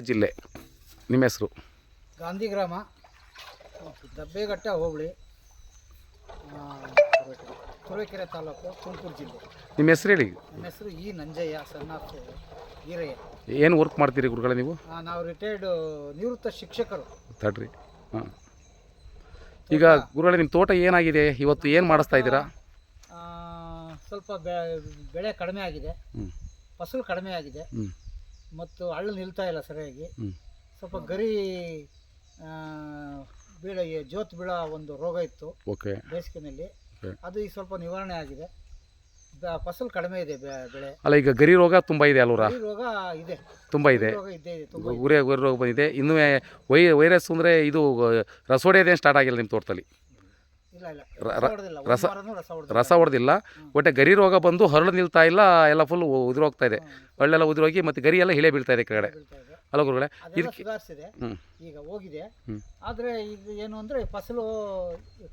ಜಿಲ್ಲೆ. ನಿಮ್ಮ ಹೆಸರು? ಗಾಂಧಿ ಗ್ರಾಮ, ದಬ್ಬೆಘಟ್ಟ ಹೋಬಳಿ, ತುರುವೇಕೆರೆ ತಾಲೂಕು, ತುಮಕೂರು ಜಿಲ್ಲೆ. ನಿಮ್ಮ ಹೆಸರು ಹೇಳಿ. ನನ್ನ ಹೆಸರು ಈ ನಂಜಯ್ಯ, ಸಣ್ಣಾಫ್ ಈರಯ್ಯ. ಏನು ವರ್ಕ್ ಮಾಡ್ತೀರಿ ಗುರುಗಳೇ ನೀವು? ನಾವು ರಿಟೈರ್ಡ್ ನಿವೃತ್ತ ಶಿಕ್ಷಕರು. ತಡ್ರಿ. ಹಾಂ, ಈಗ ಗುರುಗಳೇ ನಿಮ್ಮ ತೋಟ ಏನಾಗಿದೆ ಇವತ್ತು? ಏನು ಮಾಡಿಸ್ತಾ ಇದ್ದೀರಾ? ಸ್ವಲ್ಪ ಬೆಳೆ ಕಡಿಮೆ ಆಗಿದೆ, ಫಸಲು ಕಡಿಮೆ ಆಗಿದೆ, ಮತ್ತು ಹಳ್ಳು ನಿಲ್ತಾ ಇಲ್ಲ ಸರಿಯಾಗಿ. ಸ್ವಲ್ಪ ಗರಿ ಜೋತ್ ಬೀಳೋ ಒಂದು ರೋಗ ಇತ್ತು ಬೇಸಿಗೆನಲ್ಲಿ, ಅದು ಈಗ ಸ್ವಲ್ಪ ನಿವಾರಣೆ ಆಗಿದೆ. ಫಸಲು ಕಡಿಮೆ ಇದೆ ಬೆಳೆ. ಅಲ್ಲ, ಈಗ ಗರಿ ರೋಗ ತುಂಬ ಇದೆ ಅಲ್ವರಾ? ಗರಿ ರೋಗ ಇದೆ, ತುಂಬ ಇದೆ. ಗರಿ ರೋಗ ಬಂದಿದೆ. ಇನ್ನೂ ವೈರಸ್ ಅಂದರೆ ಇದು ರಸೋಡೆಯದೇನು ಸ್ಟಾರ್ಟ್ ಆಗಿಲ್ಲ ನಿಮ್ಮ ತೋಟದಲ್ಲಿ? ರಸ ಹೊಡೆದಿಲ್ಲ, ಒಟ್ಟೆ ಗರಿ ರೋಗ ಬಂದು ಹರಳು ನಿಲ್ತಾ ಇಲ್ಲ, ಎಲ್ಲ ಫುಲ್ ಉದುರೋಗ್ತಾ ಇದೆ. ಹಳ್ಳೆಲ್ಲ ಉದುರೋಗಿ ಮತ್ತು ಗರಿ ಎಲ್ಲ ಹಿಳೆ ಬೀಳ್ತಾ ಇದೆ ಕೆಳಗಡೆ. ಅಲ್ಲ ಗುರುಗಳೇ, ಇದಕ್ಕೆ ಸುಧಾರಿಸಿದೆ, ಈಗ ಹೋಗಿದೆ. ಆದರೆ ಈಗ ಏನು ಅಂದರೆ ಫಸಲು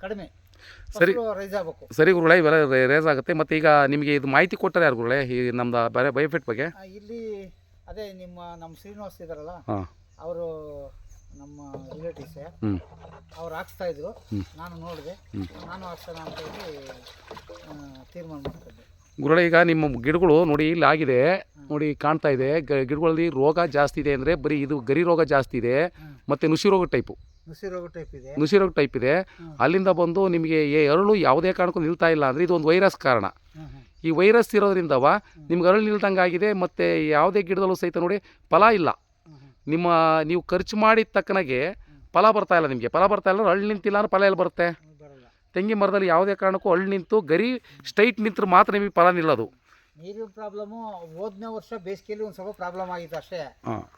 ಕಡಿಮೆ. ಸರಿ ಸರಿ ಗುರುಗಳೇ, ಇವೆಲ್ಲ ರೇಸ್ ಆಗುತ್ತೆ. ಮತ್ತು ಈಗ ನಿಮಗೆ ಇದು ಮಾಹಿತಿ ಕೊಟ್ಟರೆ ಯಾರು ಗುರುಗಳೇ ಈ ನಮ್ದು ಬಯೋಫಿಟ್ ಬಗ್ಗೆ? ಇಲ್ಲಿ ಅದೇ ನಮ್ಮ ಶ್ರೀನಿವಾಸ್ ಇದ್ದಾರಲ್ಲ, ಅವರು ನಮ್ಮ ರಿಲೇಟಿವ್ಸೇ, ಅವ್ರು ಹಾಕ್ಸ್ತಾ ಇದ್ರು. ನಾನು ನೋಡಿದೆ, ನಾನು ಹಾಕ್ಸೋಣ ಅಂತ ಹೇಳಿ ತೀರ್ಮಾನ ಮಾಡ್ಕೊಂಡೆ. ಗುರುಗಳೇ, ಈಗ ನಿಮ್ಮ ಗಿಡಗಳು ನೋಡಿ ಇಲ್ಲಿ ಆಗಿದೆ, ನೋಡಿ ಕಾಣ್ತಾ ಇದೆ. ಗಿಡಗಳಲ್ಲಿ ರೋಗ ಜಾಸ್ತಿ ಇದೆ ಅಂದರೆ ಬರೀ ಇದು ಗರಿ ರೋಗ ಜಾಸ್ತಿ ಇದೆ, ಮತ್ತು ನುಸಿ ರೋಗ ಟೈಪ್ ಇದೆ. ಅಲ್ಲಿಂದ ಬಂದು ನಿಮಗೆ ಅರಳು ಯಾವುದೇ ಕಾರಣಕ್ಕೂ ನಿಲ್ತಾ ಇಲ್ಲ ಅಂದರೆ ಇದು ಒಂದು ವೈರಸ್ ಕಾರಣ. ಈ ವೈರಸ್ ಇರೋದ್ರಿಂದವ ನಿಮ್ಗೆ ಅರಳು ನಿಲ್ದಂಗೆ ಆಗಿದೆ. ಮತ್ತು ಯಾವುದೇ ಗಿಡದಲ್ಲೂ ಸಹಿತ ನೋಡಿ ಫಲ ಇಲ್ಲ. ನೀವು ಖರ್ಚು ಮಾಡಿದ ತಕ್ಕನಾಗೆ ಫಲ ಬರ್ತಾ ಇಲ್ಲ. ನಿಮಗೆ ಫಲ ಬರ್ತಾ ಇಲ್ಲ, ಹಳ್ಳು ನಿಂತಿಲ್ಲ ಅಂದ್ರೆ ಫಲ ಎಲ್ಲಿ ಬರುತ್ತೆ? ತೆಂಗಿನ ಮರದಲ್ಲಿ ಯಾವುದೇ ಕಾರಣಕ್ಕೂ ಹಳ್ಳು ನಿಂತು ಗರಿ ಸ್ಟ್ರೈಟ್ ನಿಂತರೆ ಮಾತ್ರ ನಿಮಗೆ ಫಲ ನಿಲ್ಲೋದು. ನೀರಿನ ಪ್ರಾಬ್ಲಮ್ಮು ಹೋದನೇ ವರ್ಷ ಬೇಸಿಗೆಯಲ್ಲಿ ಒಂದು ಸ್ವಲ್ಪ ಪ್ರಾಬ್ಲಮ್ ಆಗಿತ್ತು ಅಷ್ಟೇ.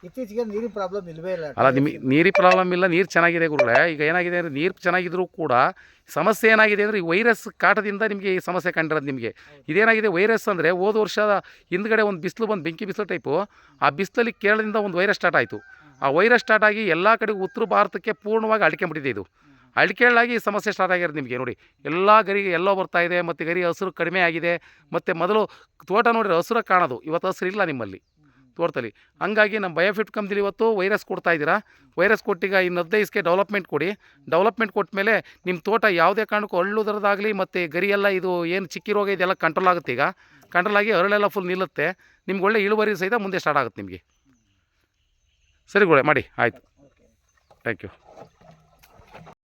ಇತ್ತೀಚೆಗೆ ನೀರಿನ ಪ್ರಾಬ್ಲಮ್ ಇಲ್ಲವೇ ಇಲ್ಲ. ಅಲ್ಲ, ನಿಮಗೆ ನೀರಿನ ಪ್ರಾಬ್ಲಮ್ ಇಲ್ಲ, ನೀರು ಚೆನ್ನಾಗಿದೆ ಗುರುಗಳೇ. ಈಗ ಏನಾಗಿದೆ ಅಂದರೆ ನೀರು ಚೆನ್ನಾಗಿದ್ರೂ ಕೂಡ ಸಮಸ್ಯೆ ಏನಾಗಿದೆ ಅಂದರೆ ಈ ವೈರಸ್ ಕಾಟದಿಂದ ನಿಮಗೆ ಈ ಸಮಸ್ಯೆ ಕಂಡಿರೋದು. ನಿಮಗೆ ಇದೇನಾಗಿದೆ ವೈರಸ್ ಅಂದರೆ ಹೋದ ವರ್ಷ ಹಿಂದ್ಗಡೆ ಒಂದು ಬಿಸಿಲು ಬಂದು ಬೆಂಕಿ ಬಿಸಿಲು ಟೈಪು, ಆ ಬಿಸಿಲಲ್ಲಿ ಕೇರಳದಿಂದ ಒಂದು ವೈರಸ್ ಸ್ಟಾರ್ಟ್ ಆಯಿತು. ಆ ವೈರಸ್ ಸ್ಟಾರ್ಟ್ ಆಗಿ ಎಲ್ಲ ಕಡೆ ಉತ್ತರ ಭಾರತಕ್ಕೆ ಪೂರ್ಣವಾಗಿ ಅಳ್ಕೊಂಬಿಟ್ಟಿದೆ. ಇದು ಅಳ್ಕೇಳಾಗಿ ಈ ಸಮಸ್ಯೆ ಸ್ಟಾರ್ಟ್ ಆಗಿರೋದು ನಿಮಗೆ. ನೋಡಿ ಎಲ್ಲ ಗರಿಗೆ ಎಲ್ಲೋ ಬರ್ತಾ ಇದೆ, ಮತ್ತು ಗರಿ ಹಸಿರು ಕಡಿಮೆ ಆಗಿದೆ. ಮತ್ತು ಮೊದಲು ತೋಟ ನೋಡಿದ್ರೆ ಹಸಿರು ಕಾಣೋದು, ಇವತ್ತು ಹಸಿರು ಇಲ್ಲ ನಿಮ್ಮಲ್ಲಿ ತೋಟದಲ್ಲಿ. ಹಂಗಾಗಿ ನಮ್ಮ ಬಯೋಫಿಟ್ ಕಂಪ್ನಿಲಿ ಇವತ್ತು ವೈರಸ್ ಕೊಡ್ತಾ ಇದ್ದೀರಾ. ವೈರಸ್ ಕೊಟ್ಟೀಗ ಇನ್ನು 15 ದಿವಸಕ್ಕೆ ಡೆವಲಪ್ಮೆಂಟ್ ಕೊಡಿ. ಡೆವಲಪ್ಮೆಂಟ್ ಕೊಟ್ಟ ಮೇಲೆ ನಿಮ್ಮ ತೋಟ ಯಾವುದೇ ಕಾರಣಕ್ಕೂ ಹಳ್ಳುದರದಾಗಲಿ ಮತ್ತು ಗರಿ ಎಲ್ಲ ಇದು ಏನು ಚಿಕ್ಕಿ ರೋಗ ಇದೆಲ್ಲ ಕಂಟ್ರೋಲ್ ಆಗುತ್ತೆ. ಈಗ ಕಂಟ್ರೋಲ್ ಆಗಿ ಹರಳೆಲ್ಲ ಫುಲ್ ನಿಲ್ಲುತ್ತೆ. ನಿಮ್ಗೆ ಒಳ್ಳೆ ಇಳುವರಿ ಸಹಿತ ಮುಂದೆ ಸ್ಟಾರ್ಟ್ ಆಗುತ್ತೆ ನಿಮಗೆ. ಸರಿ ಗುರುಗಳೇ, ಮಾಡಿ ಆಯಿತು. Thank you.